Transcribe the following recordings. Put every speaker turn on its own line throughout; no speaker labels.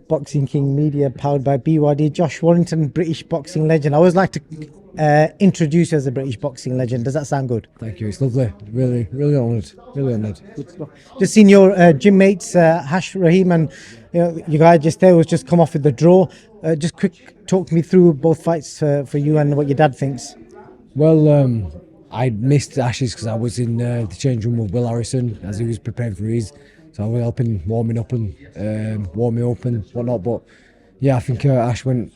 Boxing King Media, powered by BYD. Josh Warrington, British boxing legend. I always like to introduce you as a British boxing legend. Does that sound good?
Thank you. It's lovely. Really, really honoured. Really honoured.
Just seen your gym mates, Hash, Rahim, and you guys just there was just come off with the draw. Just quick, talk me through both fights for you and what your dad thinks.
Well, I missed Ash's because I was in the change room with Will Harrison as he was preparing for his. So I was helping warming up and whatnot. But yeah, I think Ash went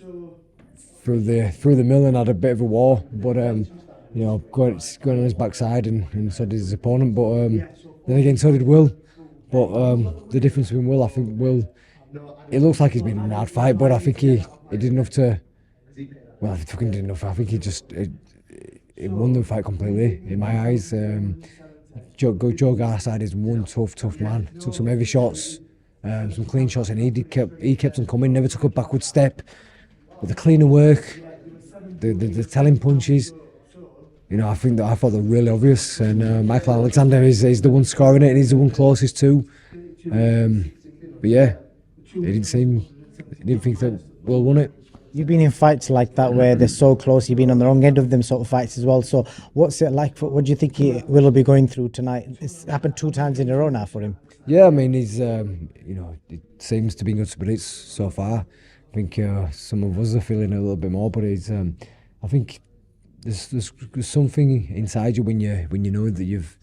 through the mill and had a bit of a war. But going on his backside and so did his opponent. But then again, so did Will. But the difference between Will, I think Will, it looks like he's been in a hard fight, but I think he did enough to. Well, he fucking did enough. I think he just. It won the fight completely in my eyes. Joe Garside is one tough man. Took some heavy shots, some clean shots, and he kept on coming. Never took a backward step. But the cleaner work, the telling punches, I thought they were really obvious. And Michael Alexander is the one scoring it, and he's the one closest to. But yeah, he didn't think that Will won it.
You've been in fights like that where they're so close. You've been on the wrong end of them sort of fights as well. So what's it like? What do you think Will be going through tonight? It's happened 2 times in a row now for him.
Yeah, I mean, he's it seems to be good spirits so far. I think some of us are feeling a little bit more, but I think there's something inside you when you know that you've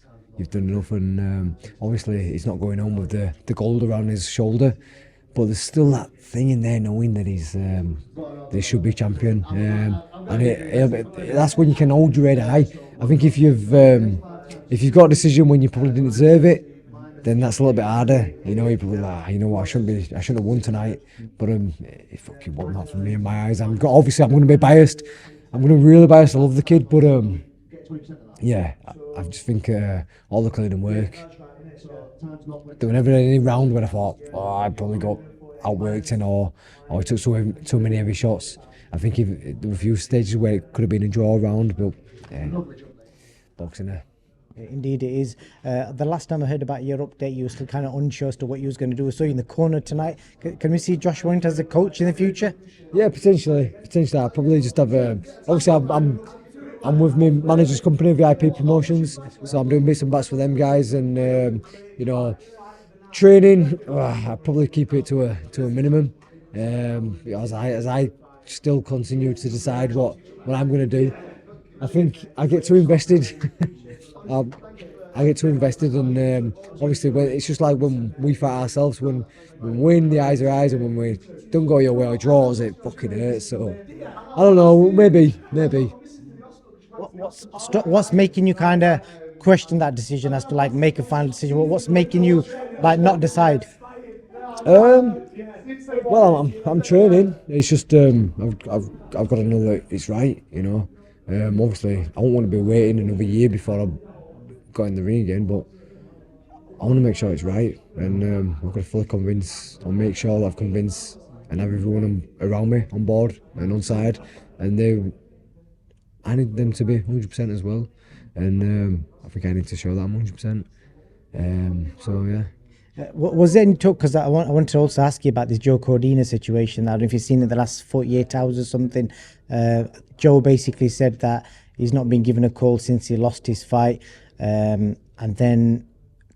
done enough, and obviously he's not going home with the gold around his shoulder. But there's still that thing in there knowing that he should be champion, and that's when you can hold your head high. I think if you've got a decision when you probably didn't deserve it, then that's a little bit harder. You're probably like, you know what, I shouldn't have won tonight. But it fucking won that for me in my eyes. Obviously I'm going to be biased. I'm going to be really biased. I love the kid, but yeah, I just think all the cleaning work. There was never any round where I thought, I probably got outworked or I took so many heavy shots. I think there were a few stages where it could have been a draw round, but boxing there.
Indeed it is. The last time I heard about your update, you were still kind of unsure as to what you was going to do. So in the corner tonight, can we see Josh Warrington as a coach in the future?
Yeah, potentially. I'll probably just have obviously I'm with my manager's company, VIP Promotions, so I'm doing bits and bats for them guys, and training. I probably keep it to a minimum, as I still continue to decide what I'm going to do. I think I get too invested. I get too invested, and obviously, it's just like when we fight ourselves. When we win, the eyes are eyes, and when we don't go your way or draws, it fucking hurts. So I don't know. Maybe.
What's making you kind of question that decision as to like make a final decision? What's making you like not decide?
Well, I'm training. It's just I've got to know that it's right. Obviously I don't want to be waiting another year before I got in the ring again, but I want to make sure it's right, and I've got to fully convince or make sure that I've convinced and have everyone around me on board and on side, and I need them to be 100% as well, and I think I need to show that I'm 100%. So yeah.
Was there any talk, because I want to also ask you about this Joe Cordina situation. I don't know if you've seen it the last 48 hours or something. Joe basically said that he's not been given a call since he lost his fight, and then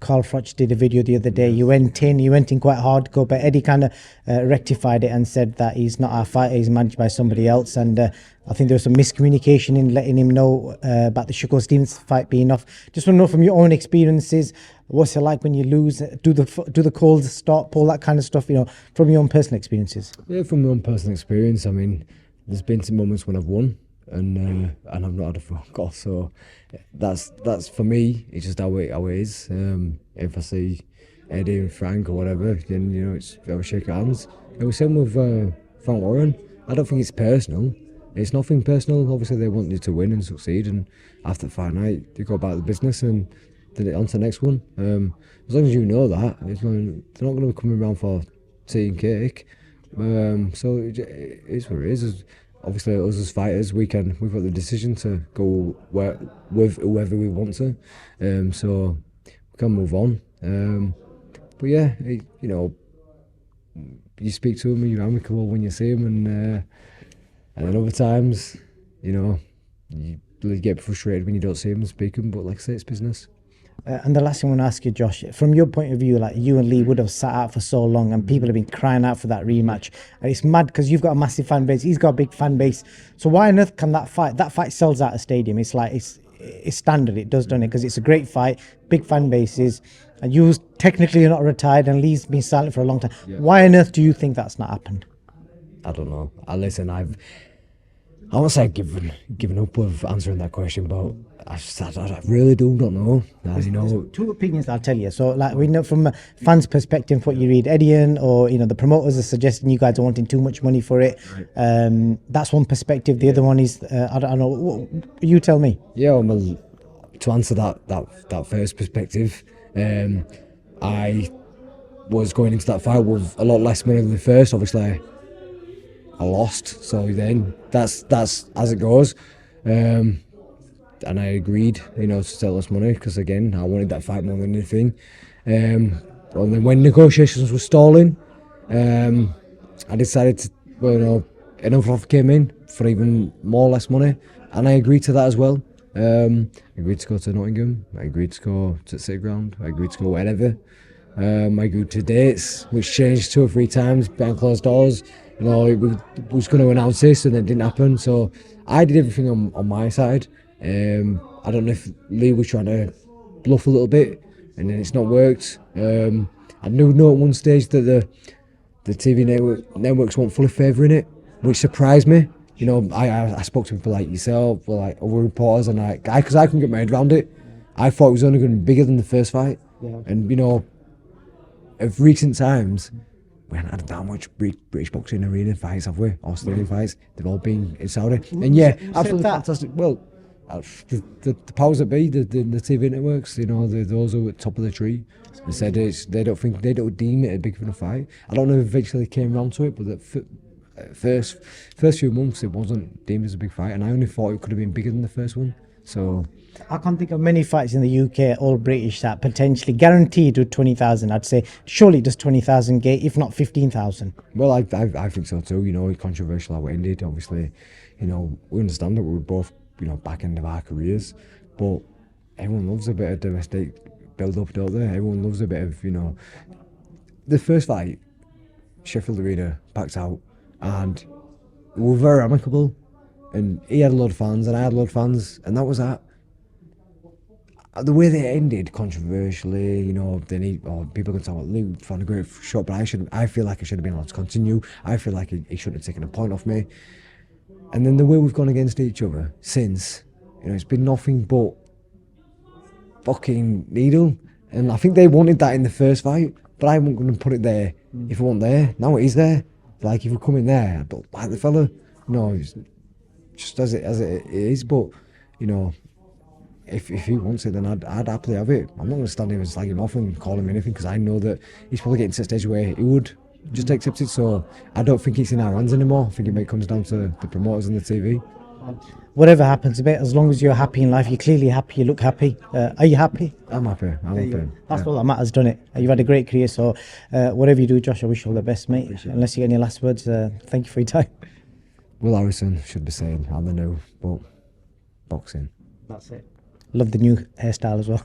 FROCH did a video the other day. He went in quite hardcore, but Eddie kind of rectified it and said that he's not our fighter, he's managed by somebody else. And I think there was some miscommunication in letting him know about the Shakur Stevens fight being off. Just want to know from your own experiences, what's it like when you lose? Do the calls stop, all that kind of stuff? From your own personal experiences.
Yeah, from my own personal experience. I mean, there's been some moments when I've won and I've not had a phone call. So that's for me. It's just how it is. If I see Eddie and Frank or whatever, then it's I shake hands. It was same with Frank Warren. I don't think it's personal. It's nothing personal. Obviously, they want you to win and succeed, and after the fight night, they go about the business and then on to the next one. As long as you know that, they're not going to be coming around for tea and cake. So it is what it is. Obviously, us as fighters, we've got the decision to go with whoever we want to. So we can move on. But yeah, you speak to him, you're amicable when you see him, and then other times, you know, you get frustrated when you don't see him and speak him. But like I say, it's business.
And the last thing I want to ask you, Josh, from your point of view, like you and Lee would have sat out for so long and people have been crying out for that rematch. And it's mad because you've got a massive fan base, he's got a big fan base. So why on earth can that fight sells out a stadium? It's like, it's standard, it does, don't it? Because it's a great fight, big fan bases, and you technically are not retired and Lee's been silent for a long time. Yeah. Why on earth do you think that's not happened?
I don't know. Listen, I won't say given up with answering that question, but I really don't know. You know,
two opinions I'll tell you. So, like, we know from a fan's perspective, what you read, Eddie, or the promoters are suggesting you guys are wanting too much money for it. Right. That's one perspective. The other one is I don't know. You tell me.
Yeah, well, to answer that first perspective, I was going into that fight with a lot less money than the first. Obviously, I lost, so then that's as it goes. And I agreed, to sell less money because, again, I wanted that fight more than anything. And then when negotiations were stalling, I decided to, another offer came in for even more or less money, and I agreed to that as well. I agreed to go to Nottingham, I agreed to go to City Ground, I agreed to go wherever. I agreed to dates, which changed 2 or 3 times behind closed doors. We was going to announce this and it didn't happen, so I did everything on my side. I don't know if Lee was trying to bluff a little bit and then it's not worked. I knew at one stage that the TV networks weren't fully favouring it, which surprised me. I spoke to people like yourself, or like other reporters, and because I couldn't get my head around it. I thought it was only going to be bigger than the first fight. Yeah. And of recent times, we haven't had that much British boxing arena fights, have we? Or stadium fights. They've all been in Saudi. And yeah, absolutely fantastic. Well, the powers that be, the TV networks, those who are at the top of the tree, they said they don't deem it a big enough fight. I don't know if eventually they came around to it, but the first few months it wasn't deemed as a big fight, and I only thought it could have been bigger than the first one. So
I can't think of many fights in the UK, all British, that potentially guaranteed with 20,000. I'd say surely does 20,000 gate, if not 15,000.
Well, I think so too. Controversial how it ended. Obviously, we understand that we were both back end of our careers, but everyone loves a bit of domestic build up, don't they? Everyone loves a bit of the first fight, Sheffield Arena packed out, and we were very amicable. And he had a lot of fans, and I had a lot of fans, and that was that. The way they ended, controversially, people can talk about Luke found a great shot, but I feel like I should have been allowed to continue. I feel like he shouldn't have taken a point off me. And then the way we've gone against each other since, it's been nothing but fucking needle. And I think they wanted that in the first fight, but I wasn't going to put it there if it wasn't there. Now it is there. Like, if we come in there, I don't like the fella. It's just as it is, but if he wants it, then I'd happily have it. I'm not going to stand here and slag him off and call him anything, because I know that he's probably getting to the stage where he would just accept it. So I don't think it's in our hands anymore. I think it comes down to the promoters and the TV.
Whatever happens, as long as you're happy in life, you're clearly happy, you look happy. Are you happy?
I'm happy.
That's all that matters, done it? You've had a great career, so whatever you do, Josh, I wish you all the best, mate. Unless you get any last words, thank you for your time.
Will Harrison should be saying, I'm the new, but boxing.
That's it. Love the new hairstyle as well.